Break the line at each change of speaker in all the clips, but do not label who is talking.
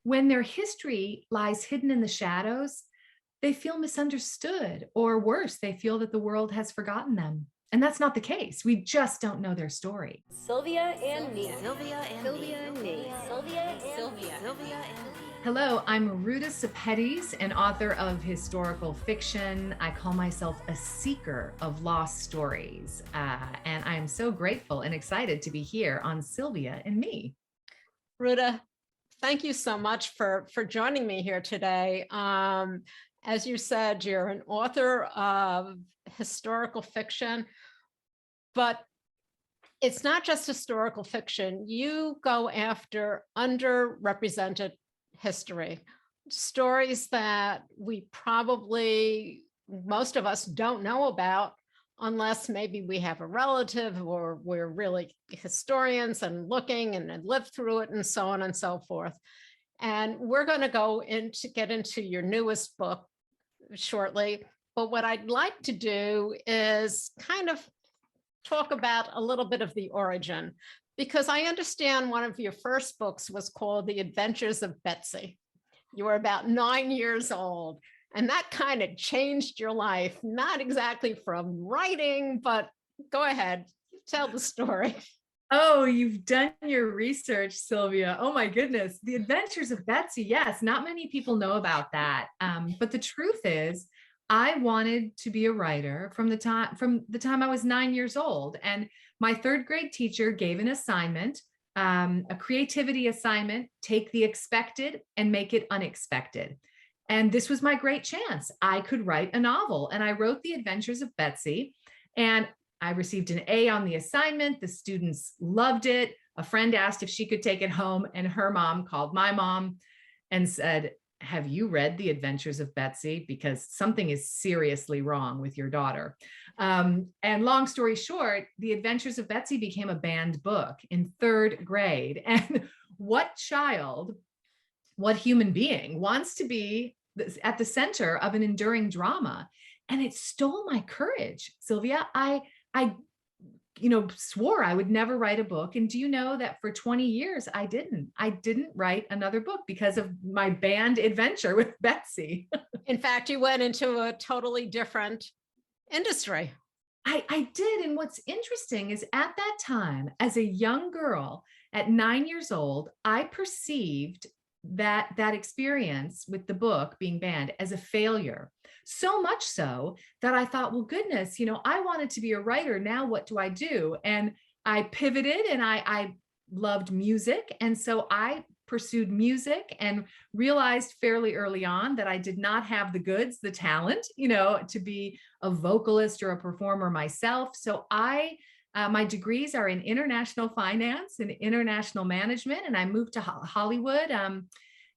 when their history lies hidden in the shadows, they feel misunderstood, or worse, they feel that the world has forgotten them. And that's not the case. We just don't know their story.
Sylvia and me. Sylvia and me.
Hello, I'm Ruta Sepetys, an author of historical fiction. I call myself a seeker of lost stories. And I'm so grateful and excited to be here on Sylvia and Me.
Ruta, thank you so much for joining me here today. As you said, you're an author of historical fiction, but it's not just historical fiction. You go after underrepresented history, stories that we probably, most of us don't know about unless maybe we have a relative or we're really historians and looking and lived through it and so on and so forth. And we're going to get into your newest book shortly. But what I'd like to do is kind of talk about a little bit of the origin, because I understand one of your first books was called The Adventures of Betsy. You were about 9 years old, and that kind of changed your life, not exactly from writing, but go ahead, tell the story.
Oh, you've done your research, Sylvia. Oh my goodness. The Adventures of Betsy. Yes, not many people know about that. But the truth is, I wanted to be a writer from the time I was 9 years old. And my third grade teacher gave an assignment, a creativity assignment: take the expected and make it unexpected. And this was my great chance. I could write a novel, and I wrote The Adventures of Betsy. And I received an A on the assignment. The students loved it. A friend asked if she could take it home, and her mom called my mom and said, "Have you read The Adventures of Betsy? Because something is seriously wrong with your daughter." And long story short, The Adventures of Betsy became a banned book in third grade. And what child, what human being wants to be at the center of an enduring drama? And it stole my courage, Sylvia. I swore I would never write a book. And do you know that for 20 years, I didn't write another book because of my banned adventure with Betsy.
In fact, you went into a totally different industry.
I did. And what's interesting is, at that time, as a young girl at 9 years old, I perceived that experience with the book being banned as a failure. So much so that I thought, well, goodness, I wanted to be a writer. Now what do I do? And I pivoted, and I loved music. And so I pursued music and realized fairly early on that I did not have the goods, the talent, to be a vocalist or a performer myself. So my degrees are in international finance and international management, and I moved to Hollywood.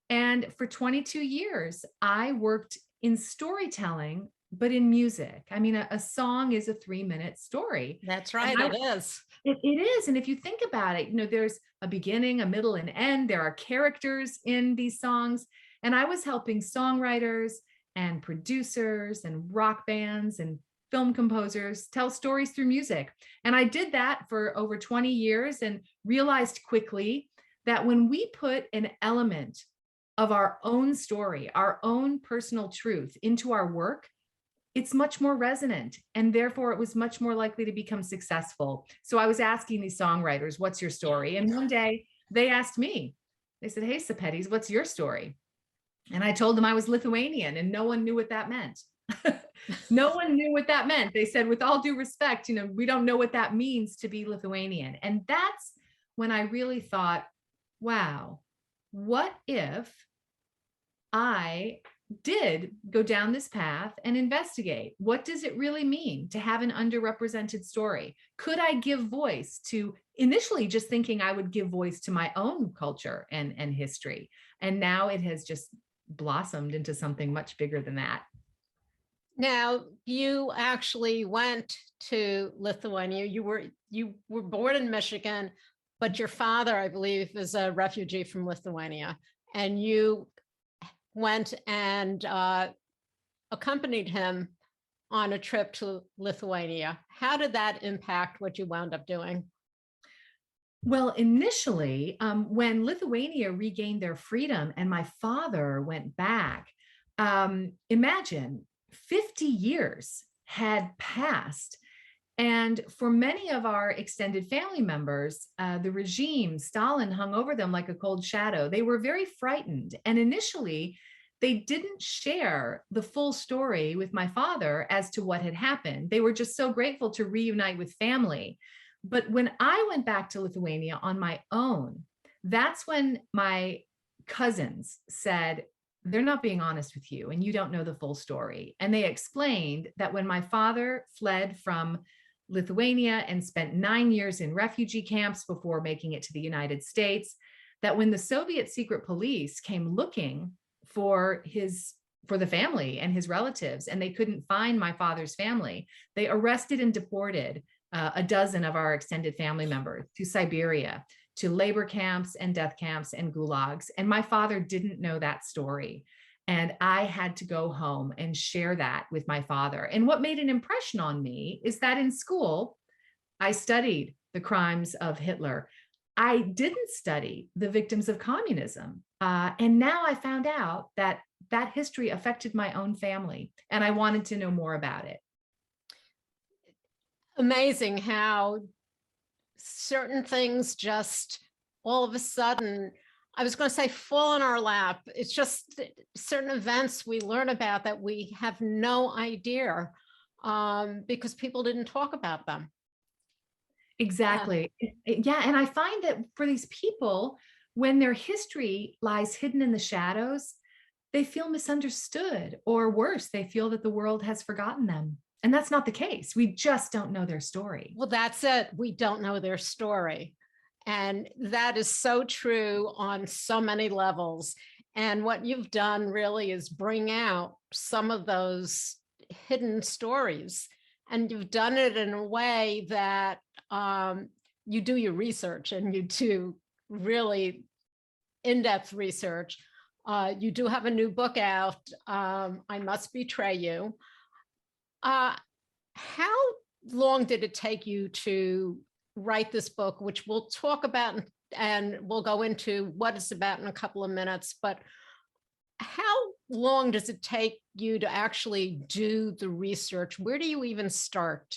And for 22 years, I worked in storytelling, but in music. I mean, a song is a 3-minute story.
That's right, it is.
It is. And if you think about it, there's a beginning, a middle, and end. There are characters in these songs. And I was helping songwriters and producers and rock bands and film composers tell stories through music. And I did that for over 20 years and realized quickly that when we put an element of our own story, our own personal truth into our work, it's much more resonant, and therefore it was much more likely to become successful. So I was asking these songwriters, what's your story? And one day they asked me, they said, "Hey, Sepetys, what's your story?" And I told them I was Lithuanian, and no one knew what that meant. No one knew what that meant. They said, "With all due respect, we don't know what that means to be Lithuanian." And that's when I really thought, wow, what if I did go down this path and investigate? What does it really mean to have an underrepresented story? Could I give voice to, initially just thinking I would give voice to my own culture and history. And now it has just blossomed into something much bigger than that.
Now, you actually went to Lithuania. You were born in Michigan, but your father, I believe, is a refugee from Lithuania. And you went and accompanied him on a trip to Lithuania. How did that impact what you wound up doing?
Well, initially, when Lithuania regained their freedom and my father went back, imagine 50 years had passed. And for many of our extended family members, the regime, Stalin, hung over them like a cold shadow. They were very frightened. And initially, they didn't share the full story with my father as to what had happened. They were just so grateful to reunite with family. But when I went back to Lithuania on my own, that's when my cousins said, they're not being honest with you and you don't know the full story. And they explained that when my father fled from Lithuania and spent 9 years in refugee camps before making it to the United States, that when the Soviet secret police came looking for the family and his relatives, and they couldn't find my father's family, they arrested and deported a dozen of our extended family members to Siberia, to labor camps and death camps and gulags. And my father didn't know that story. And I had to go home and share that with my father. And what made an impression on me is that in school, I studied the crimes of Hitler. I didn't study the victims of communism. And now I found out that that history affected my own family, and I wanted to know more about it.
Amazing how certain things just all of a sudden, I was going to say fall in our lap. It's just certain events we learn about that we have no idea because people didn't talk about them.
Exactly. Yeah. And I find that for these people, when their history lies hidden in the shadows, they feel misunderstood, or worse, they feel that the world has forgotten them. And that's not the case. We just don't know their story.
Well, that's it. We don't know their story. And that is so true on so many levels. And what you've done really is bring out some of those hidden stories. And you've done it in a way that you do your research and you do really in-depth research. You do have a new book out, I Must Betray You. How long did it take you to write this book, which we'll talk about and we'll go into what it's about in a couple of minutes, but how long does it take you to actually do the research? Where do you even start?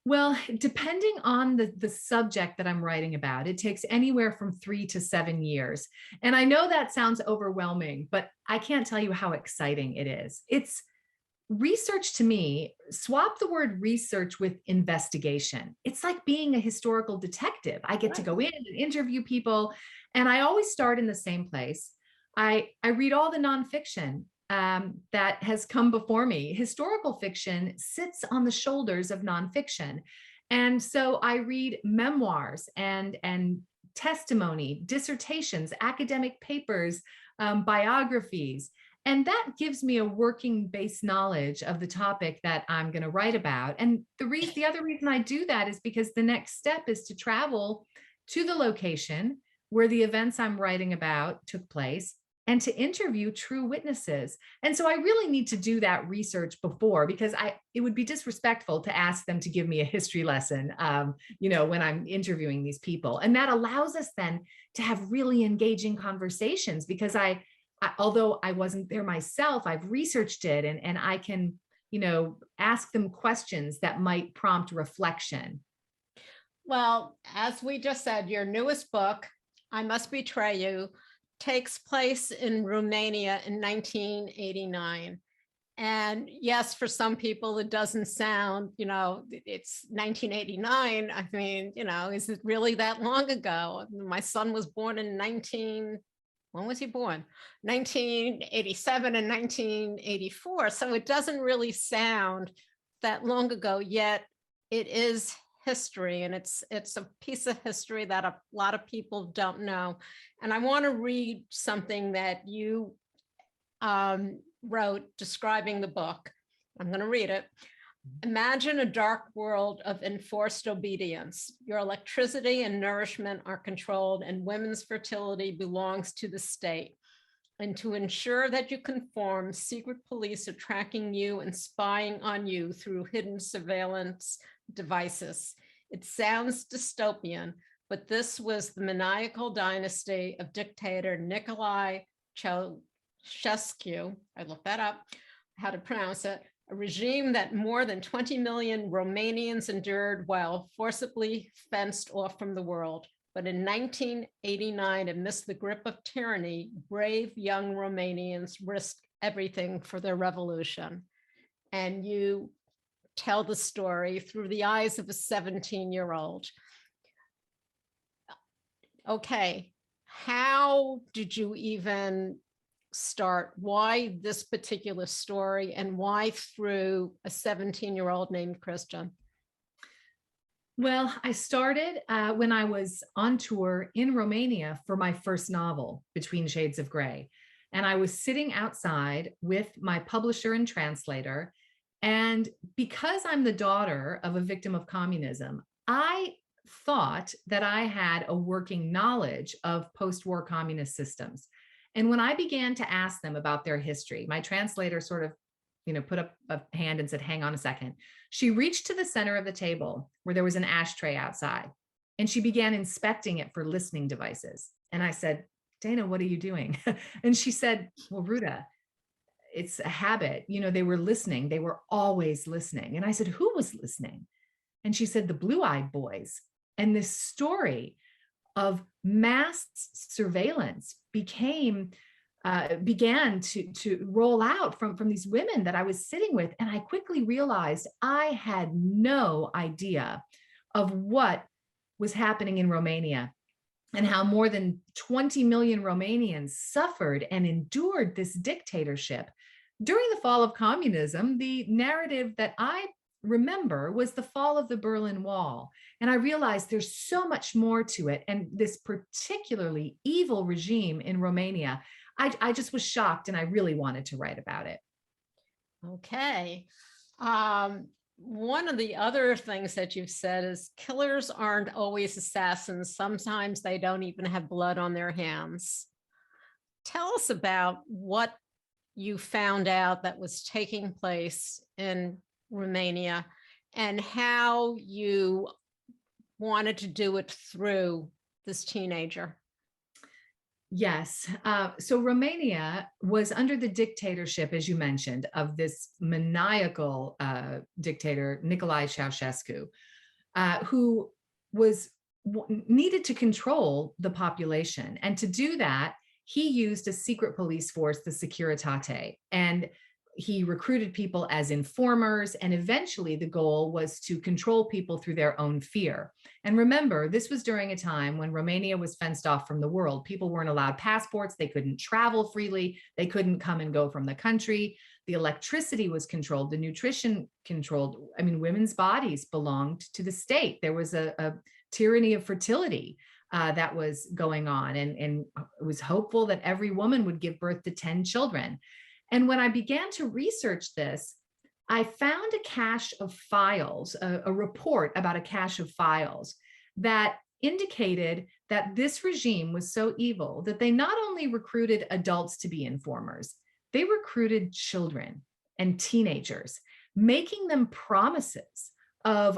Well, depending on the subject that I'm writing about, it takes anywhere from 3 to 7 years. And I know that sounds overwhelming, but I can't tell you how exciting it is. It's research to me, swap the word research with investigation. It's like being a historical detective. I get to go in and interview people, and I always start in the same place. I read all the nonfiction that has come before me. Historical fiction sits on the shoulders of nonfiction. And so I read memoirs and testimony, dissertations, academic papers, biographies. And that gives me a working base knowledge of the topic that I'm going to write about. And the other reason I do that is because the next step is to travel to the location where the events I'm writing about took place and to interview true witnesses. And so I really need to do that research before, because it would be disrespectful to ask them to give me a history lesson, when I'm interviewing these people. And that allows us then to have really engaging conversations, because although I wasn't there myself, I've researched it, and I can, ask them questions that might prompt reflection.
Well, as we just said, your newest book, I Must Betray You, takes place in Romania in 1989. And yes, for some people, it doesn't sound, it's 1989. I mean, is it really that long ago? My son was born in when was he born? 1987 and 1984. So it doesn't really sound that long ago, yet it is history, and it's a piece of history that a lot of people don't know. And I want to read something that you wrote describing the book. I'm going to read it. Imagine a dark world of enforced obedience. Your electricity and nourishment are controlled, and women's fertility belongs to the state. And to ensure that you conform, secret police are tracking you and spying on you through hidden surveillance devices. It sounds dystopian, but this was the maniacal dynasty of dictator Nicolae Ceaușescu. I looked that up, how to pronounce it, a regime that more than 20 million Romanians endured while forcibly fenced off from the world. But in 1989, amidst the grip of tyranny, brave young Romanians risked everything for their revolution. And you tell the story through the eyes of a 17-year-old. Okay, how did you even start? Why this particular story, and why through a 17-year-old named Christian?
Well, I started when I was on tour in Romania for my first novel, Between Shades of Grey. And I was sitting outside with my publisher and translator. And because I'm the daughter of a victim of communism, I thought that I had a working knowledge of post-war communist systems. And when I began to ask them about their history, my translator sort of, put up a hand and said, hang on a second. She reached to the center of the table where there was an ashtray outside, and she began inspecting it for listening devices. And I said, Dana, what are you doing? And she said, well, Ruta, it's a habit. They were listening. They were always listening. And I said, who was listening? And she said, the blue-eyed boys. And this story of mass surveillance began to roll out from these women that I was sitting with. And I quickly realized I had no idea of what was happening in Romania, and how more than 20 million Romanians suffered and endured this dictatorship. During the fall of communism, the narrative that I remember was the fall of the Berlin Wall. And I realized there's so much more to it. And this particularly evil regime in Romania, I just was shocked, and I really wanted to write about it.
Okay. One of the other things that you've said is killers aren't always assassins. Sometimes they don't even have blood on their hands. Tell us about what you found out that was taking place in Romania and how you wanted to do it through this teenager.
Yes. So Romania was under the dictatorship, as you mentioned, of this maniacal dictator, Nicolae Ceaușescu, who needed to control the population. And to do that, he used a secret police force, the Securitate, and he recruited people as informers. And eventually the goal was to control people through their own fear. And remember, this was during a time when Romania was fenced off from the world. People weren't allowed passports. They couldn't travel freely. They couldn't come and go from the country. The electricity was controlled, the nutrition controlled. I mean, women's bodies belonged to the state. There was a tyranny of fertility that was going on. And it was hopeful that every woman would give birth to 10 children. And when I began to research this, I found a cache of files, a report about a cache of files that indicated that this regime was so evil that they not only recruited adults to be informers, they recruited children and teenagers, making them promises of,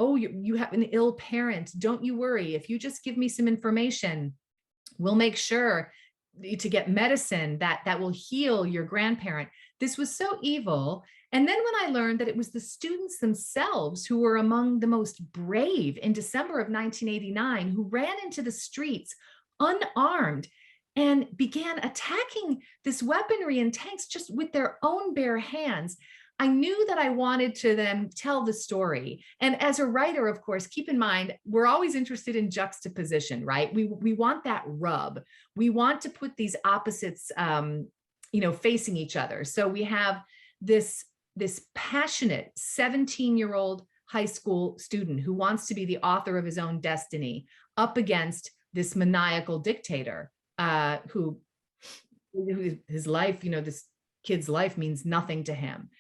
you have an ill parent. Don't you worry. If you just give me some information, we'll make sure to get medicine that will heal your grandparent. This was so evil. And then when I learned that it was the students themselves who were among the most brave in December of 1989, who ran into the streets unarmed and began attacking this weaponry and tanks just with their own bare hands, I knew that I wanted to then tell the story. And as a writer, of course, keep in mind, we're always interested in juxtaposition, right? We want that rub. We want to put these opposites, facing each other. So we have this passionate 17-year-old high school student who wants to be the author of his own destiny up against this maniacal dictator who his life, this kid's life means nothing to him.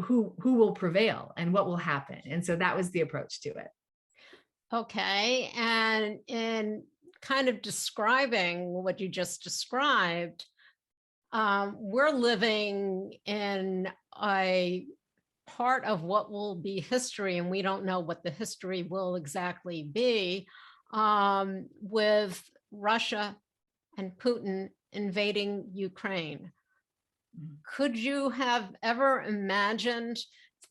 Who will prevail and what will happen. And so that was the approach to it.
Okay. And in kind of describing what you just described, we're living in a part of what will be history, and we don't know what the history will exactly be, with Russia and Putin invading Ukraine. Could you have ever imagined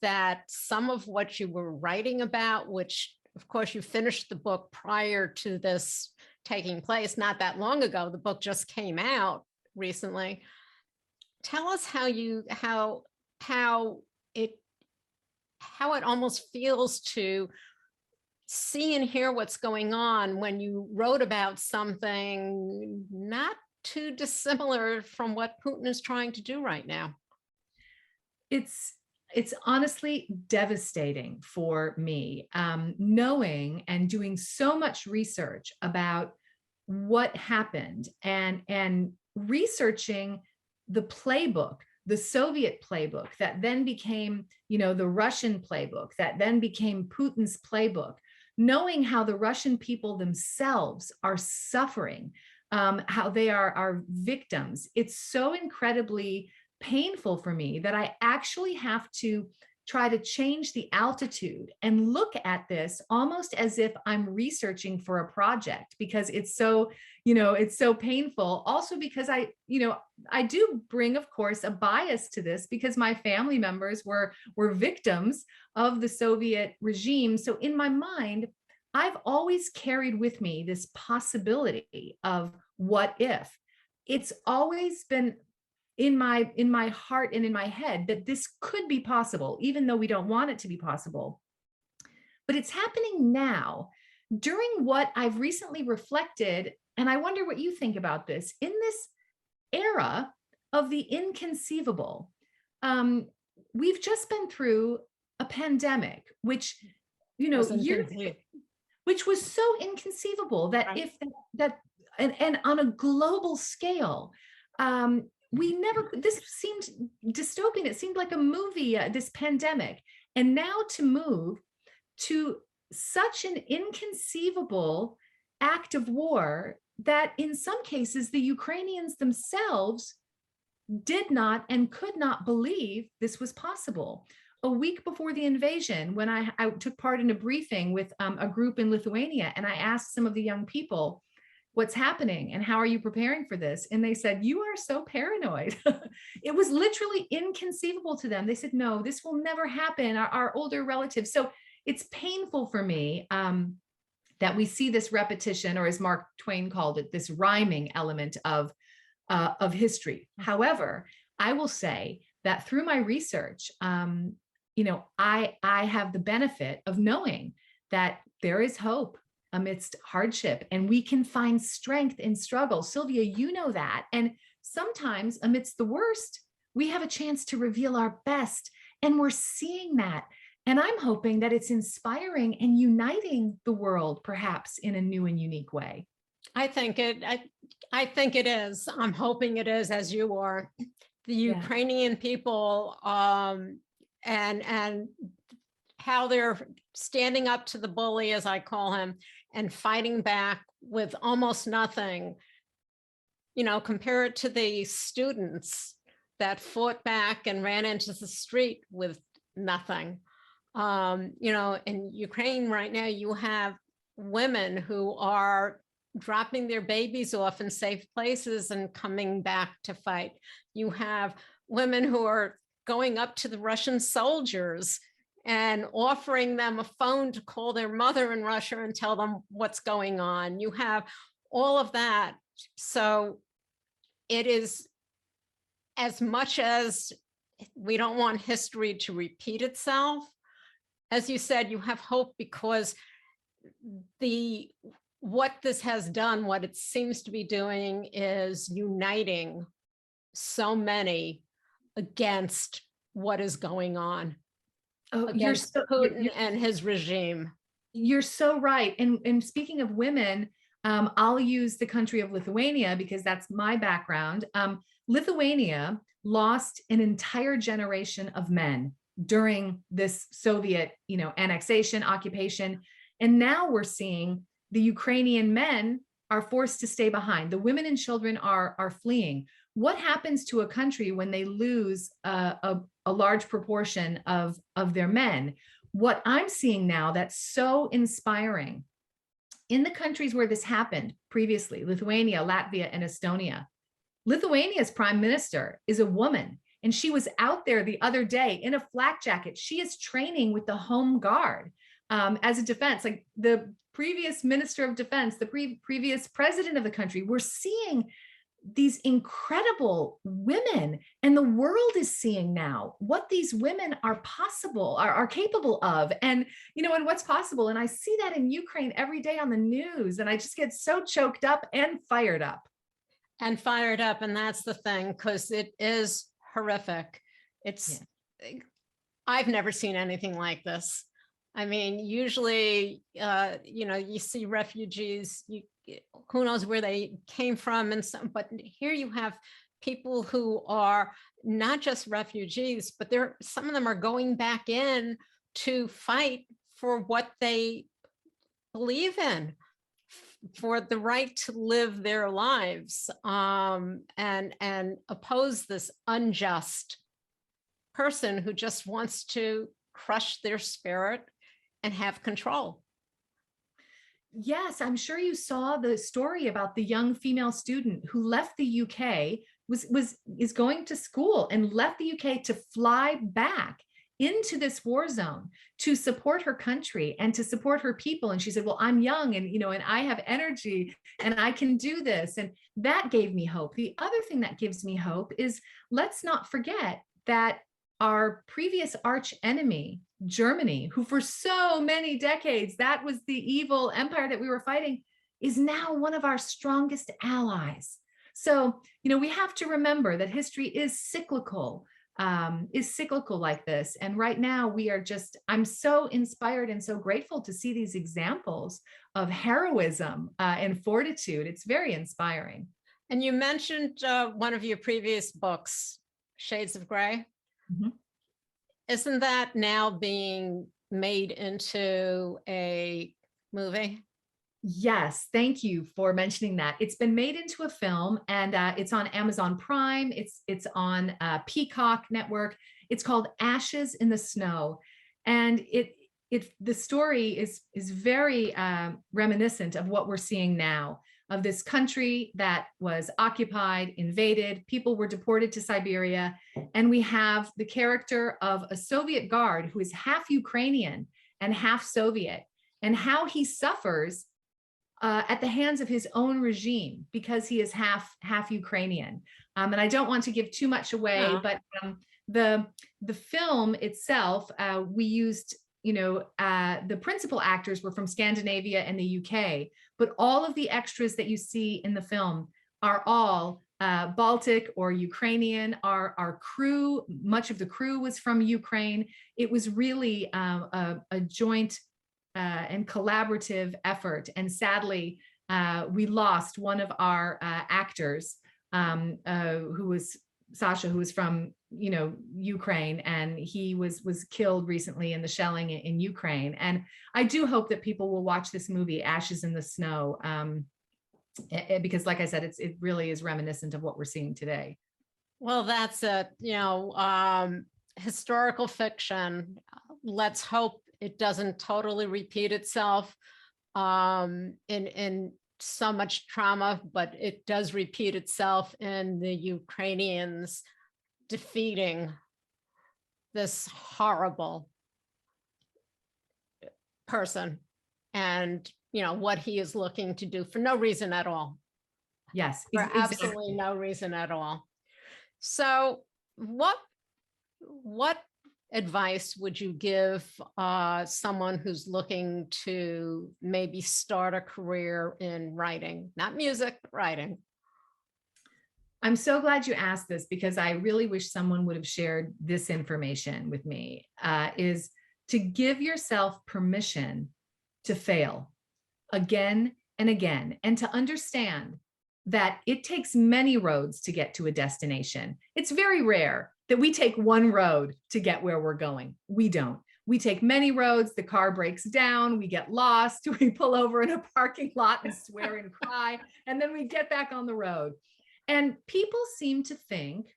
that some of what you were writing about, which of course you finished the book prior to this taking place, not that long ago, the book just came out recently. Tell us how it almost feels to see and hear what's going on when you wrote about something not too dissimilar from what Putin is trying to do right now.
It's honestly devastating for me, knowing and doing so much research about what happened and researching the playbook, the Soviet playbook that then became, the Russian playbook that then became Putin's playbook, knowing how the Russian people themselves are suffering, how they are victims. It's so incredibly painful for me that I actually have to try to change the altitude and look at this almost as if I'm researching for a project, because it's so, it's so painful. Also because I do bring, of course, a bias to this because my family members were victims of the Soviet regime. So in my mind, I've always carried with me this possibility of what if. It's always been in my heart and in my head that this could be possible, even though we don't want it to be possible. But it's happening now during what I've recently reflected, and I wonder what you think about this, in this era of the inconceivable. We've just been through a pandemic, which, which was so inconceivable that right. And on a global scale, this seemed dystopian. It seemed like a movie, this pandemic. And now to move to such an inconceivable act of war that in some cases, the Ukrainians themselves did not and could not believe this was possible. A week before the invasion, when I took part in a briefing with a group in Lithuania, and I asked some of the young people, what's happening and how are you preparing for this? And they said, you are so paranoid. It was literally inconceivable to them. They said, no, this will never happen, our older relatives. So it's painful for me that we see this repetition, or as Mark Twain called it, this rhyming element of history. However, I will say that through my research, I have the benefit of knowing that there is hope amidst hardship, and we can find strength in struggle. Sylvia, you know that. And sometimes amidst the worst, we have a chance to reveal our best, and we're seeing that. And I'm hoping that it's inspiring and uniting the world, perhaps in a new and unique way.
I think it is. I'm hoping it is, as you are. The Ukrainian people, and how they're standing up to the bully, as I call him, and fighting back with almost nothing. Compare it to the students that fought back and ran into the street with nothing. In Ukraine right now, you have women who are dropping their babies off in safe places and coming back to fight. You have women who are going up to the Russian soldiers and offering them a phone to call their mother in Russia and tell them what's going on. You have all of that. So it is, as much as we don't want history to repeat itself, as you said, you have hope, because what this has done, what it seems to be doing, is uniting so many against what is going on.
Oh,
against Putin and his regime.
You're so right. And speaking of women, I'll use the country of Lithuania because that's my background. Lithuania lost an entire generation of men during this Soviet, annexation, occupation. And now we're seeing the Ukrainian men are forced to stay behind. The women and children are fleeing. What happens to a country when they lose a large proportion of their men? What I'm seeing now that's so inspiring, in the countries where this happened previously, Lithuania, Latvia, and Estonia, Lithuania's prime minister is a woman, and she was out there the other day in a flak jacket. She is training with the Home Guard as a defense. Like the previous minister of defense, the previous president of the country. We're seeing these incredible women, and the world is seeing now what these women are capable of, and and what's possible. And I see that in Ukraine every day on the news, and I just get so choked up and fired up.
And fired up, and that's the thing, because it is horrific. It's I've never seen anything like this. I mean, usually, you see refugees, who knows where they came from, but here you have people who are not just refugees, but some of them are going back in to fight for what they believe in, for the right to live their lives, and oppose this unjust person who just wants to crush their spirit and have control.
Yes, I'm sure you saw the story about the young female student who left the UK, is going to school and left the UK to fly back into this war zone to support her country and to support her people. And she said, well, I'm young, and and I have energy, and I can do this. And that gave me hope. The other thing that gives me hope is, let's not forget that our previous arch enemy, Germany, who for so many decades, that was the evil empire that we were fighting, is now one of our strongest allies. So, we have to remember that history is cyclical like this. And right now I'm so inspired and so grateful to see these examples of heroism and fortitude. It's very inspiring.
And you mentioned one of your previous books, Shades of Grey.
Mm-hmm.
Isn't that now being made into a movie?
Yes, thank you for mentioning that. It's been made into a film, and it's on Amazon Prime. It's on Peacock Network. It's called Ashes in the Snow, and the story is very reminiscent of what we're seeing now, of this country that was occupied, invaded, people were deported to Siberia, and we have the character of a Soviet guard who is half Ukrainian and half Soviet, and how he suffers at the hands of his own regime because he is half Ukrainian. And I don't want to give too much away, but the film itself, we used, the principal actors were from Scandinavia and the UK, but all of the extras that you see in the film are all Baltic or Ukrainian. Our crew, much of the crew was from Ukraine. It was really a joint and collaborative effort. And sadly, we lost one of our actors, who was Sasha, who was from Ukraine, and he was killed recently in the shelling in Ukraine. And I do hope that people will watch this movie, Ashes in the Snow, because, like I said, it really is reminiscent of what we're seeing today.
Well, that's a historical fiction. Let's hope it doesn't totally repeat itself in so much trauma, but it does repeat itself in the Ukrainians defeating this horrible person, and what he is looking to do for no reason at all.
Yes,
for absolutely no reason at all. So what advice would you give someone who's looking to maybe start a career in writing, not music, but writing?
I'm so glad you asked this, because I really wish someone would have shared this information with me, is to give yourself permission to fail again and again, and to understand that it takes many roads to get to a destination. It's very rare that we take one road to get where we're going. We don't. We take many roads, the car breaks down, we get lost, we pull over in a parking lot and swear and cry, and then we get back on the road. And people seem to think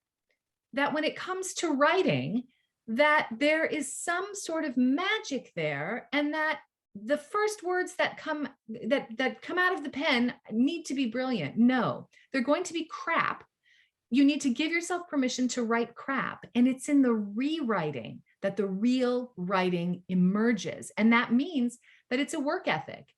that when it comes to writing, that there is some sort of magic there, and that the first words that come out of the pen need to be brilliant. No, they're going to be crap. You need to give yourself permission to write crap. And it's in the rewriting that the real writing emerges. And that means that it's a work ethic.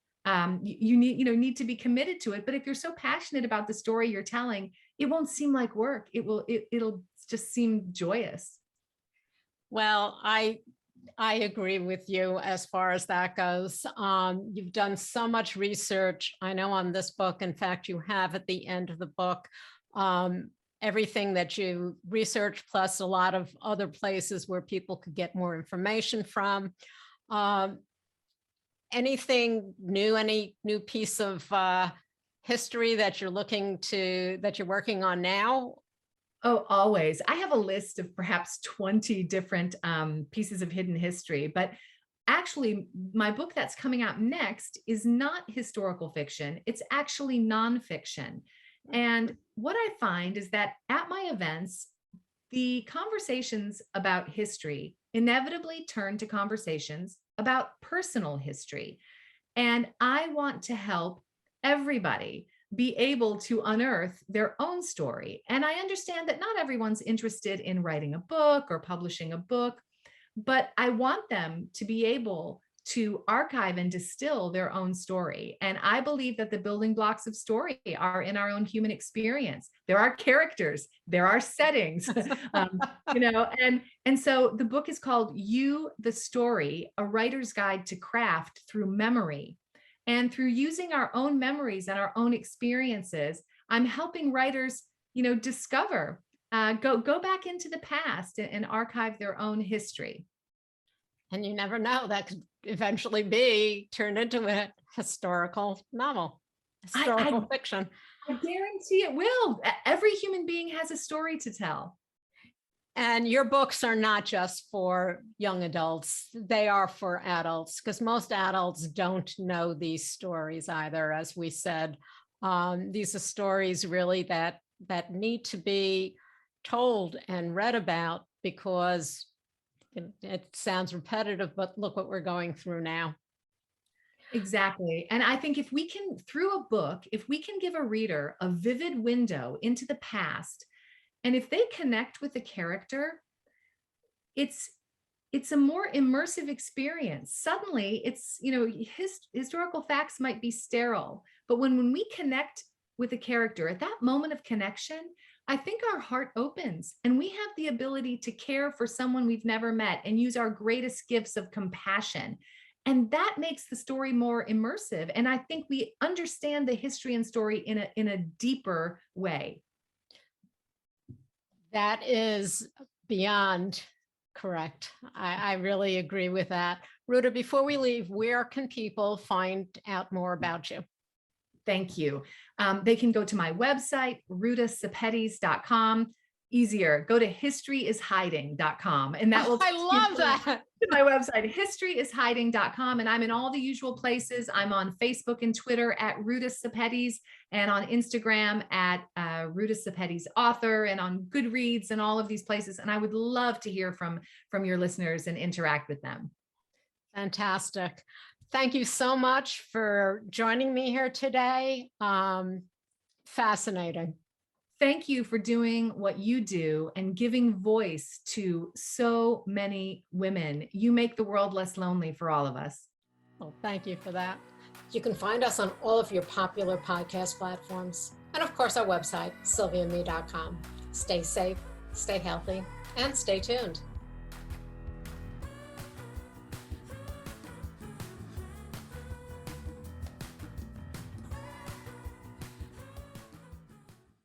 You need to be committed to it. But if you're so passionate about the story you're telling, it won't seem like work. It'll just seem joyous.
Well, I agree with you as far as that goes. You've done so much research, I know, on this book. In fact, you have at the end of the book everything that you researched, plus a lot of other places where people could get more information from. Anything new, any new piece of history that you're working on now?
Oh, always. I have a list of perhaps 20 different pieces of hidden history, but actually my book that's coming out next is not historical fiction. It's actually nonfiction. And what I find is that at my events, the conversations about history inevitably turn to conversations about personal history. And I want to help everybody be able to unearth their own story. And I understand that not everyone's interested in writing a book or publishing a book, but I want them to be able to archive and distill their own story. And I believe that the building blocks of story are in our own human experience. There are characters, there are settings, and so the book is called You, the Story, A Writer's Guide to Craft Through Memory. And through using our own memories and our own experiences, I'm helping writers, discover, go back into the past and archive their own history.
And you never know, that could eventually be turned into a historical novel, historical fiction.
I guarantee it will. Every human being has a story to tell.
And your books are not just for young adults, they are for adults, because most adults don't know these stories either. As we said, these are stories really that need to be told and read about, because it sounds repetitive, but look what we're going through now.
Exactly. And I think if we can, through a book, if we can give a reader a vivid window into the past, and if they connect with the character, it's a more immersive experience. Suddenly it's, historical facts might be sterile, but when we connect with a character at that moment of connection, I think our heart opens and we have the ability to care for someone we've never met and use our greatest gifts of compassion. And that makes the story more immersive. And I think we understand the history and story in a deeper way.
That is beyond correct. I really agree with that. Ruta, before we leave, where can people find out more about you?
Thank you. They can go to my website, rutasepetys.com. Easier, go to historyishiding.com. And that will
I love that.
My website, historyishiding.com. And I'm in all the usual places. I'm on Facebook and Twitter at Ruta Sepetys, and on Instagram at Ruta Sepetys author, and on Goodreads and all of these places. And I would love to hear from your listeners and interact with them.
Fantastic. Thank you so much for joining me here today. Fascinating.
Thank you for doing what you do and giving voice to so many women. You make the world less lonely for all of us.
Well, thank you for that. You can find us on all of your popular podcast platforms. And of course, our website, sylviame.com. Stay safe, stay healthy, and stay tuned.